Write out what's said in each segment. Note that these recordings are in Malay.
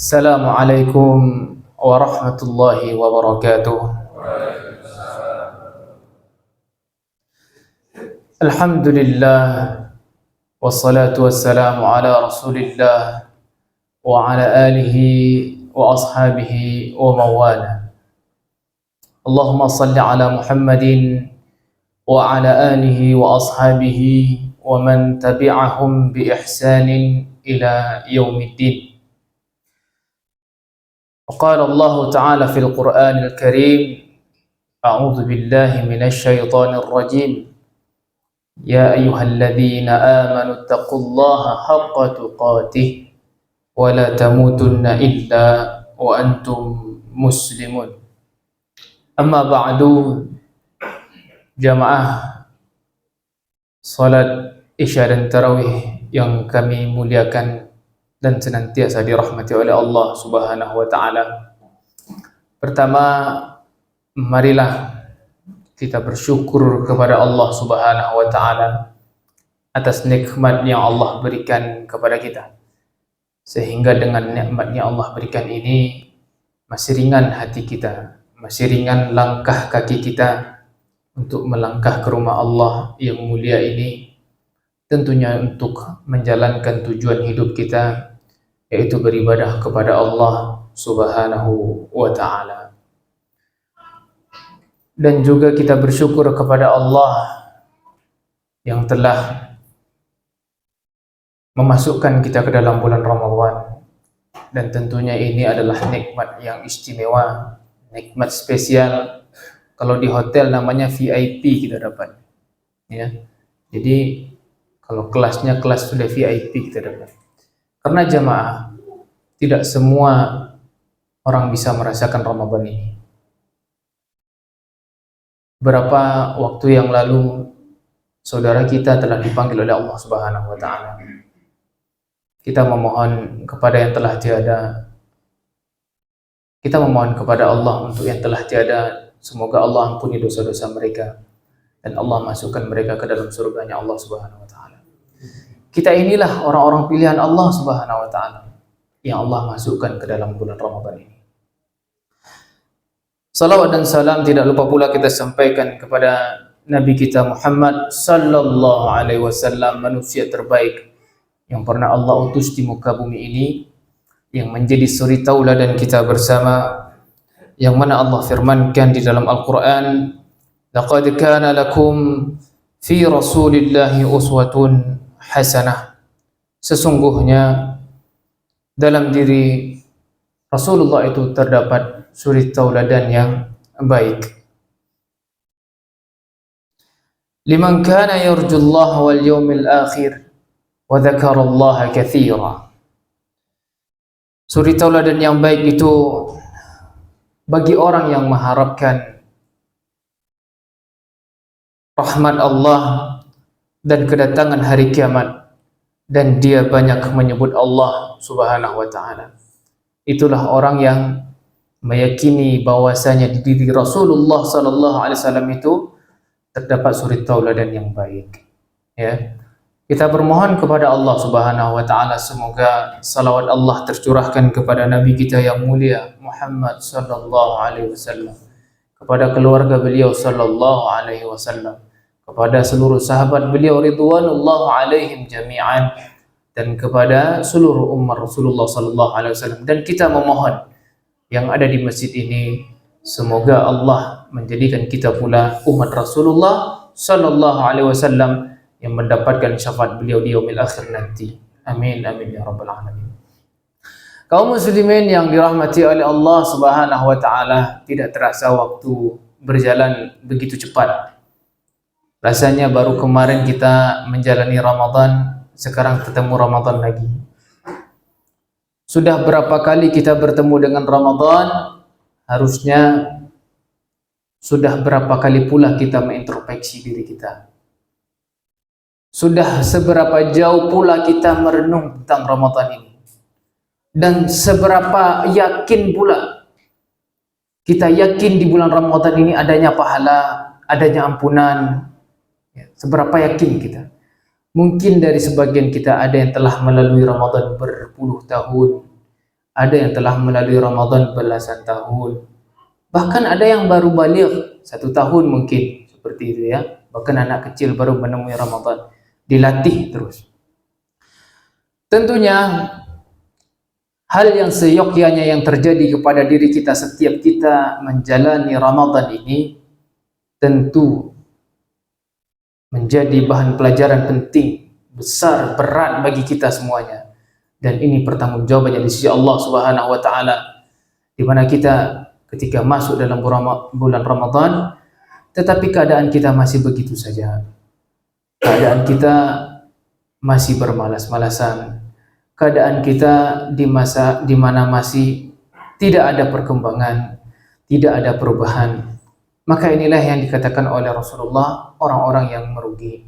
Assalamualaikum warahmatullahi wabarakatuh. Alhamdulillah, wassalatu wassalamu ala rasulillah wa ala alihi wa ashabihi wa mawala. Allahumma salli ala Muhammadin wa ala alihi wa ashabihi wa man tabi'ahum bi ihsanin ila yaumiddin. وقال الله تعالى في القرآن الكريم: أعوذ بالله من الشيطان الرجيم يا أيها الذين آمنوا اتقوا الله حق تقاته ولا تموتن إلا وأنتم مسلمون. أما بعد، jamaah salat Isya dan Tarawih yang kami muliakan dan senantiasa dirahmati oleh Allah Subhanahu wa taala. Pertama, marilah kita bersyukur kepada Allah Subhanahu wa taala atas nikmat yang Allah berikan kepada kita. Sehingga dengan nikmat yang Allah berikan ini masih ringan hati kita, masih ringan langkah kaki kita untuk melangkah ke rumah Allah yang mulia ini, tentunya untuk menjalankan tujuan hidup kita, yaitu beribadah kepada Allah Subhanahu wa ta'ala. Dan juga kita bersyukur kepada Allah yang telah memasukkan kita ke dalam bulan Ramadan. Dan tentunya ini adalah nikmat yang istimewa, nikmat spesial. Kalau di hotel namanya VIP kita dapat, ya. Jadi kalau kelasnya kelas sudah VIP kita dapat. Karena jamaah, tidak semua orang bisa merasakan Ramadan ini. Berapa waktu yang lalu saudara kita telah dipanggil oleh Allah Subhanahu wa taala. Kita memohon kepada yang telah tiada. Kita memohon kepada Allah untuk yang telah tiada, semoga Allah ampuni dosa-dosa mereka dan Allah masukkan mereka ke dalam surganya Allah Subhanahu wa taala. Kita inilah orang-orang pilihan Allah Subhanahu wa taala yang Allah masukkan ke dalam bulan Ramadan ini. Salawat dan salam tidak lupa pula kita sampaikan kepada Nabi kita Muhammad sallallahu alaihi wasallam, manusia terbaik yang pernah Allah utus di muka bumi ini, yang menjadi suri tauladan kita bersama, yang mana Allah firmankan di dalam Al-Qur'an, laqad kana lakum fi rasulillahi uswatun hasanah. Sesungguhnya dalam diri Rasulullah itu terdapat suri tauladan yang baik. Liman kana yarjullaha wal yawmil akhir wa dzakarallaha katsira. Suri tauladan yang baik itu bagi orang yang mengharapkan rahmat Allah dan kedatangan hari kiamat, dan dia banyak menyebut Allah Subhanahu wa taala. Itulah orang yang meyakini bahwasanya di diri Rasulullah sallallahu alaihi wasallam itu terdapat suri tauladan yang baik. Ya. Kita bermohon kepada Allah Subhanahu wa taala semoga salawat Allah tercurahkan kepada nabi kita yang mulia Muhammad sallallahu alaihi wasallam, kepada keluarga beliau sallallahu alaihi wasallam, kepada seluruh sahabat beliau ridwanullah alaihim jami'an, dan kepada seluruh umat Rasulullah sallallahu alaihi wasallam. Dan kita memohon yang ada di masjid ini, semoga Allah menjadikan kita pula umat Rasulullah sallallahu alaihi wasallam yang mendapatkan syafaat beliau di yaumil akhir nanti. Amin amin ya rabbal alamin. Kaum muslimin yang dirahmati oleh Allah Subhanahu wa taala, tidak terasa waktu berjalan begitu cepat. Rasanya baru kemarin kita menjalani Ramadan, sekarang ketemu Ramadan lagi. Sudah berapa kali kita bertemu dengan Ramadan, harusnya sudah berapa kali pula kita mengintrospeksi diri kita. Sudah seberapa jauh pula kita merenung tentang Ramadan ini. Dan seberapa yakin pula kita yakin di bulan Ramadan ini adanya pahala, adanya ampunan. Seberapa yakin kita. Mungkin dari sebagian kita ada yang telah melalui Ramadan berpuluh tahun, ada yang telah melalui Ramadan belasan tahun, bahkan ada yang baru balik 1 tahun mungkin, seperti itu ya. Bahkan anak kecil baru menemui Ramadan, dilatih terus. Tentunya hal yang seyogyanya yang terjadi kepada diri kita setiap kita menjalani Ramadan ini tentu menjadi bahan pelajaran penting, besar, berat bagi kita semuanya. Dan ini pertanggungjawabannya di sisi Allah Subhanahu wa taala, di mana kita ketika masuk dalam bulan Ramadan tetapi keadaan kita masih begitu saja. Keadaan kita masih bermalas-malasan. Keadaan kita di mana masih tidak ada perkembangan, tidak ada perubahan. Maka inilah yang dikatakan oleh Rasulullah, orang-orang yang merugi.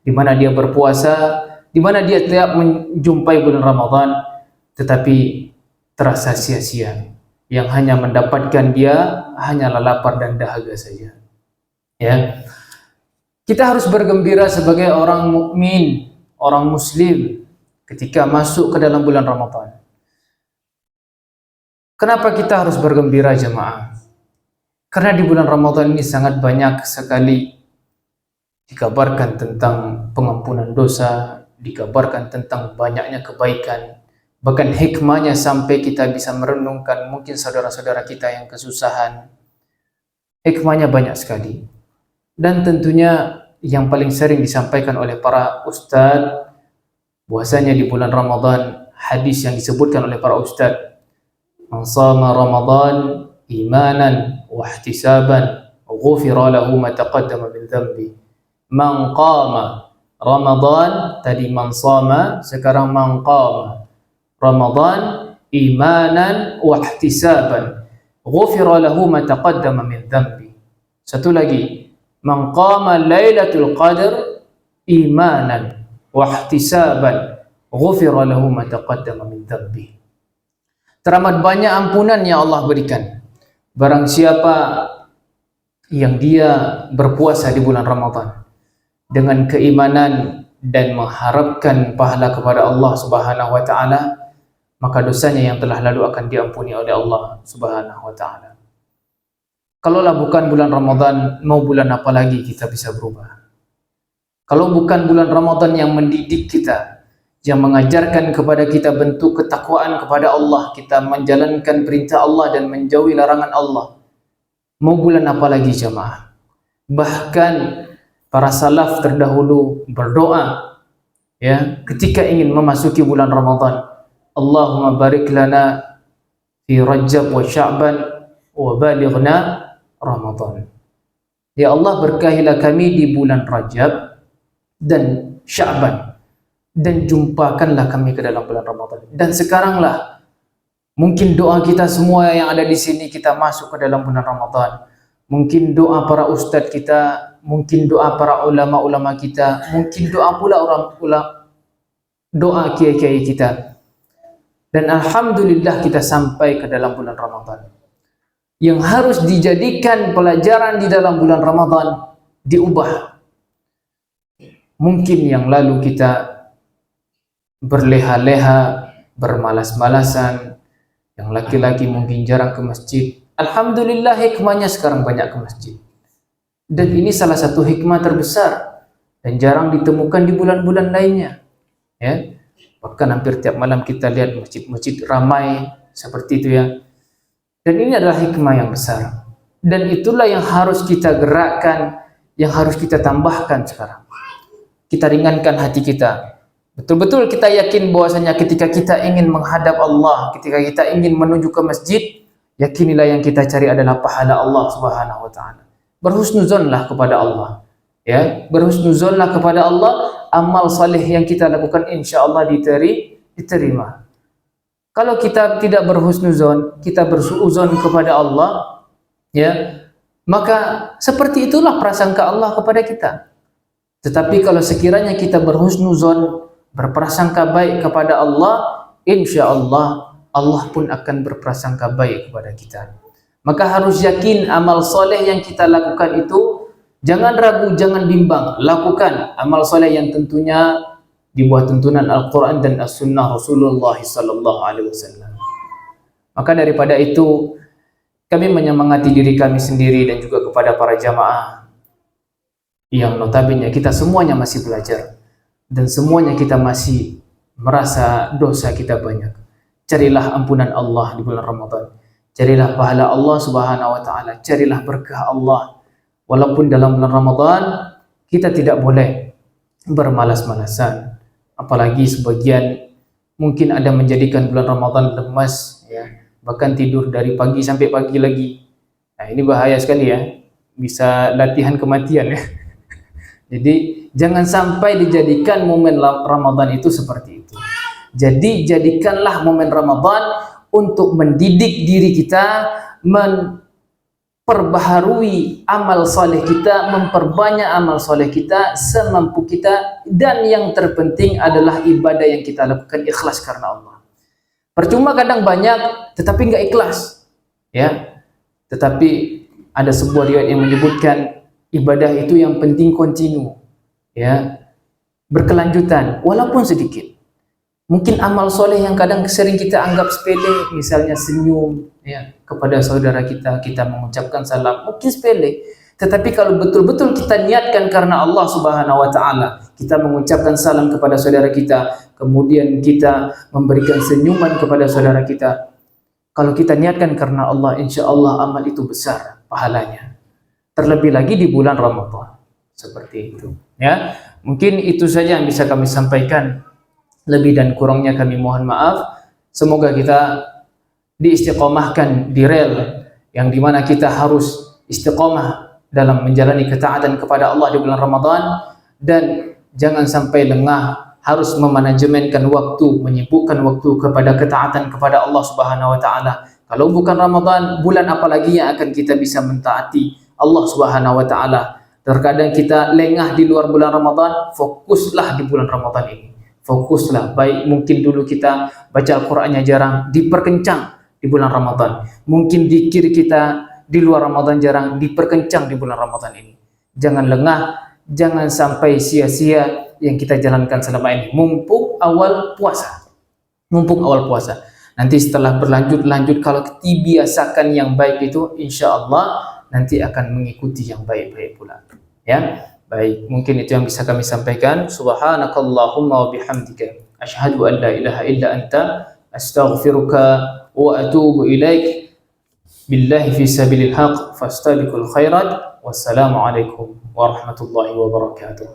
Di mana dia berpuasa, di mana dia tiap menjumpai bulan Ramadan, tetapi terasa sia-sia. Yang hanya mendapatkan dia hanyalah lapar dan dahaga saja. Ya, kita harus bergembira sebagai orang mukmin, orang muslim ketika masuk ke dalam bulan Ramadan. Kenapa kita harus bergembira jemaah? Karena di bulan Ramadan ini sangat banyak sekali dikabarkan tentang pengampunan dosa, dikabarkan tentang banyaknya kebaikan, bahkan hikmahnya sampai kita bisa merenungkan mungkin saudara-saudara kita yang kesusahan. Hikmahnya banyak sekali. Dan tentunya yang paling sering disampaikan oleh para ustadz, bahwasanya di bulan Ramadan, hadis yang disebutkan oleh para ustadz, man shama Ramadan imanan wa ihtisaban ghufira lahu ma taqaddama min dhanbi. Man qama Ramadan, tadi man shama, sekarang man qama Ramadan imanan wa ihtisaban ghufira lahu ma taqaddama min dhanbi. Satu lagi, man qama lailatul qadr imanan wa ihtisaban ghufira lahu ma taqaddama min dhanbi. Teramat banyak ampunan yang Allah berikan barang siapa yang dia berpuasa di bulan Ramadan dengan keimanan dan mengharapkan pahala kepada Allah Subhanahu wa taala, maka dosanya yang telah lalu akan diampuni oleh Allah Subhanahu wa taala. Kalaulah bukan bulan Ramadan, mau bulan apa lagi kita bisa berubah? Kalau bukan bulan Ramadan yang mendidik kita, yang mengajarkan kepada kita bentuk ketakwaan kepada Allah, kita menjalankan perintah Allah dan menjauhi larangan Allah, mau bulan apa lagi jemaah? Bahkan para salaf terdahulu berdoa ya ketika ingin memasuki bulan Ramadan, Allahumma barik lana fi Rajab wa Sya'ban wa balighna Ramadan. Ya Allah, berkahilah kami di bulan Rajab dan Sya'ban, dan jumpakanlah kami ke dalam bulan Ramadan. Dan sekaranglah mungkin doa kita semua yang ada di sini, kita masuk ke dalam bulan Ramadan. Mungkin doa para ustadz kita, mungkin doa para ulama-ulama kita, mungkin doa pula doa kiai-kiai kita. Dan alhamdulillah kita sampai ke dalam bulan Ramadan. Yang harus dijadikan pelajaran di dalam bulan Ramadan diubah. Mungkin yang lalu kita berleha-leha, bermalas-malasan, yang laki-laki mungkin jarang ke masjid. Alhamdulillah hikmahnya sekarang banyak ke masjid. Dan ini salah satu hikmah terbesar dan jarang ditemukan di bulan-bulan lainnya. Ya, bahkan hampir tiap malam kita lihat masjid-masjid ramai seperti itu ya. Dan ini adalah hikmah yang besar. Dan itulah yang harus kita gerakkan, yang harus kita tambahkan sekarang. Kita ringankan hati kita. Betul-betul kita yakin bahwasanya ketika kita ingin menghadap Allah, ketika kita ingin menuju ke masjid, yakinilah yang kita cari adalah pahala Allah Subhanahu wa taala. Berhusnuzonlah kepada Allah. Ya, berhusnuzonlah kepada Allah, amal saleh yang kita lakukan insyaallah diterima. Kalau kita tidak berhusnuzon, kita bersuuzon kepada Allah, ya, maka seperti itulah prasangka Allah kepada kita. Tetapi kalau sekiranya kita berhusnuzon, berprasangka baik kepada Allah, insyaallah Allah pun akan berprasangka baik kepada kita. Maka harus yakin amal soleh yang kita lakukan itu, jangan ragu, jangan bimbang, lakukan amal soleh yang tentunya di bawah tuntunan Al-Quran dan As-Sunnah Rasulullah sallallahu alaihi wasallam. Maka daripada itu, kami menyemangati diri kami sendiri dan juga kepada para jamaah yang notabene kita semuanya masih belajar dan semuanya kita masih merasa dosa kita banyak. Carilah ampunan Allah di bulan Ramadan. Carilah pahala Allah Subhanahu wa taala, carilah berkah Allah. Walaupun dalam bulan Ramadan kita tidak boleh bermalas-malasan. Apalagi sebagian mungkin ada menjadikan bulan Ramadan lemas, ya, bahkan tidur dari pagi sampai pagi lagi. Nah, ini bahaya sekali ya, bisa latihan kematian ya. Jadi jangan sampai dijadikan momen Ramadan itu seperti itu. Jadi jadikanlah momen Ramadan untuk mendidik diri kita, memperbaharui amal soleh kita, memperbanyak amal soleh kita semampu kita, dan yang terpenting adalah ibadah yang kita lakukan ikhlas karena Allah. Percuma kadang banyak tetapi nggak ikhlas, ya. Tetapi ada sebuah riwayat yang menyebutkan ibadah itu yang penting kontinu, ya, berkelanjutan walaupun sedikit. Mungkin amal soleh yang kadang sering kita anggap sepele, misalnya senyum, ya, kepada saudara kita, kita mengucapkan salam, mungkin sepele. Tetapi kalau betul-betul kita niatkan karena Allah Subhanahu wa taala, kita mengucapkan salam kepada saudara kita, kemudian kita memberikan senyuman kepada saudara kita. Kalau kita niatkan karena Allah, insya Allah amal itu besar pahalanya. Terlebih lagi di bulan Ramadan. Seperti itu, ya. Mungkin itu saja yang bisa kami sampaikan. Lebih dan kurangnya kami mohon maaf. Semoga kita diistiqomahkan di rel yang dimana kita harus istiqomah dalam menjalani ketaatan kepada Allah di bulan Ramadan, dan jangan sampai lengah, harus memanajemenkan waktu, menyibukkan waktu kepada ketaatan kepada Allah Subhanahu wa taala. Kalau bukan Ramadan, bulan apa lagi yang akan kita bisa mentaati Allah Subhanahu wa taala? Terkadang kita lengah di luar bulan Ramadan, fokuslah di bulan Ramadan ini. Fokuslah, baik mungkin dulu kita baca Al-Qur'annya jarang, diperkencang di bulan Ramadan. Mungkin zikir kita di luar Ramadan jarang, diperkencang di bulan Ramadan ini. Jangan lengah, jangan sampai sia-sia yang kita jalankan selama ini. Mumpung awal puasa. Mumpung awal puasa. Nanti setelah berlanjut-lanjut, kalau dibiasakan yang baik itu, insya Allah nanti akan mengikuti yang baik-baik pula. Ya, baik. Mungkin itu yang bisa kami sampaikan. Subhanakallahumma wa bihamdika, asyhadu an la ilaha illa anta, astaghfiruka wa atubu ilaik. Billahi fi sabilil haq, fastabiqul khairat. Wassalamu alaikum warahmatullahi wabarakatuh.